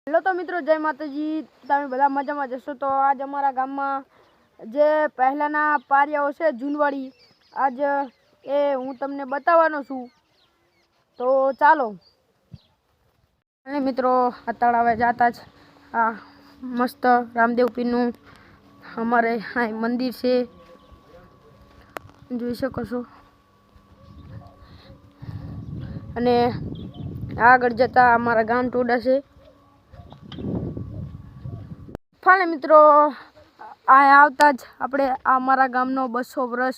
Hello तो मित्रों जय माताजी। તમે બધા મજામાં જશો તો આજ અમારા ગામમાં જે પહેલાના પારિયાઓ છે જૂનવાડી આજ એ હું તમને બતાવવાનો છું તો ચાલો। અને મિત્રો આ તળાવે જાતા જ આ મસ્ત રામદેવ પીરનું અમારે આ મંદિર છે જોઈ શકો છો। અને આગળ જતા અમારા ગામ ટોડા છે। फाले मित्रों आ आवता ज आपणे अमारा गामनो 200 वर्ष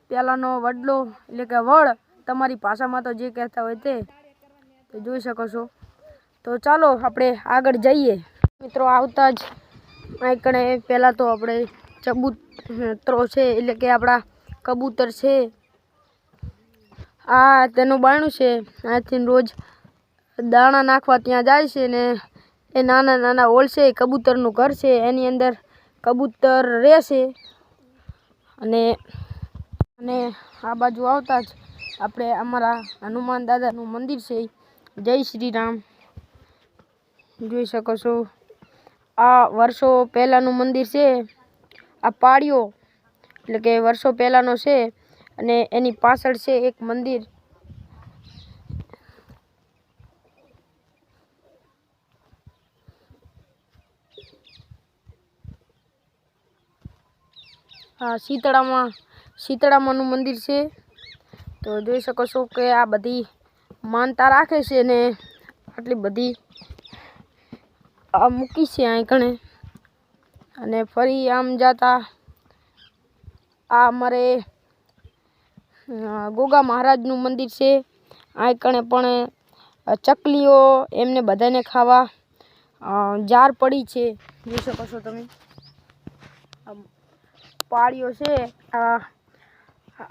पहेलानो वडलो एटले के वड तमारी भाषामां तो जे कहेता होय ते जोई शको छो। तो चालो आपणे आगळ जईए। मित्रों आवता ज आ कणे पहेला तो आपणे चबूतरो छे एटले के आपड़ा कबूतर छे आ तेनुं बायणुं छे। आथीन रोज दाणा नाखवा त्यां जाय छे ने ए नाना नाना होल छे कबूतरनुं घर छे एनी अंदर कबूतर रहेशे। अने अने आ बाजू आवता ज आपणे अमारा हनुमान दादानुं मंदिर छे। जय श्री राम जोई शको छो। आ वर्षो पहेलानुं मंदिर छे। आ पाड़ियो एटले के वर्षो पहेलानो छे अने एनी पाछळ छे एक मंदिर। शीतळामानुं मंदिर छे। तो जोई शको छो के आ बधी मानता राखे छे ने आटली बधी आ मूकी छे आ कणे। अने फरी आम जाता आ अमारे गोगा महाराजनुं मंदिर छे। आ कणे पण चकलीओ एमने बधाने खावा जार पड़ी छे जोई शको छो तमे। पाड़ियो छे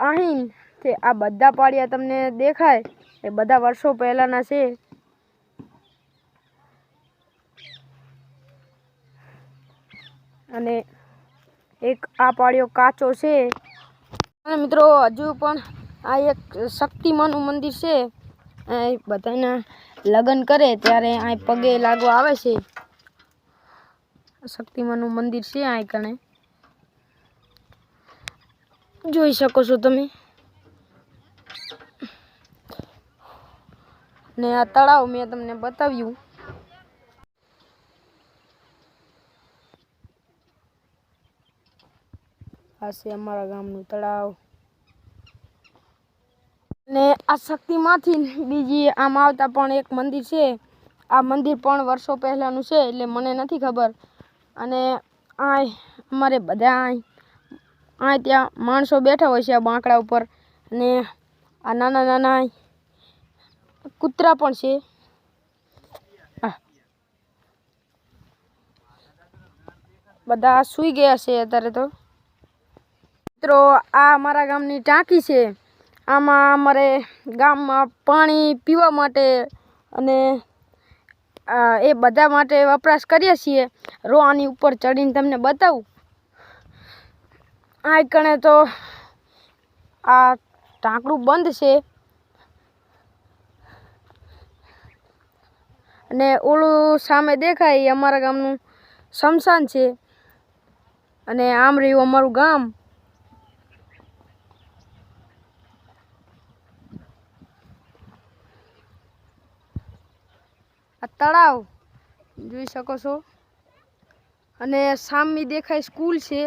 અહીં તે આ બધા પાડિયા તમને દેખાય એ બધા વર્ષો પહેલાના છે। અને એક આ પાડિયો કાચો છે। અને મિત્રો હજુ પણ આ એક શક્તિમાનું મંદિર છે। બધાના લગ્ન કરે ત્યારે આ પગે લાગવા આવે છે। શક્તિમાનું મંદિર છે આ કણે જોઈ શકો છો તમે। ને આ તળાવ મેં તમને બતાવ્યું। આ છે અમારા ગામનું તળાવ ને આ શક્તિમાંથી બીજી આમ આવતા પણ એક મંદિર છે। આ મંદિર પણ વર્ષો પહેલાનું છે એટલે મને નથી ખબર। અને આ અમારે બધા આ ત્યાં માણસો બેઠા હોય છે આ બાંકડા ઉપર અને આ નાના નાના કૂતરા પણ છે। બધા સૂઈ ગયા છે અત્યારે તો। મિત્રો આ અમારા ગામની ટાંકી છે। આમાં અમારે ગામમાં પાણી પીવા માટે અને એ બધા માટે વપરાશ કરીએ છીએ। રો આની ઉપર ચડીને તમને બતાવું। આ કણે તો આ ઢાંકણું બંધ છે અને ઓલું સામે દેખાય એ અમારા ગામનું સ્મશાન છે। અને આમ રહ્યું અમારું ગામ। આ તળાવ જોઈ શકો છો અને સામે દેખાય સ્કૂલ છે।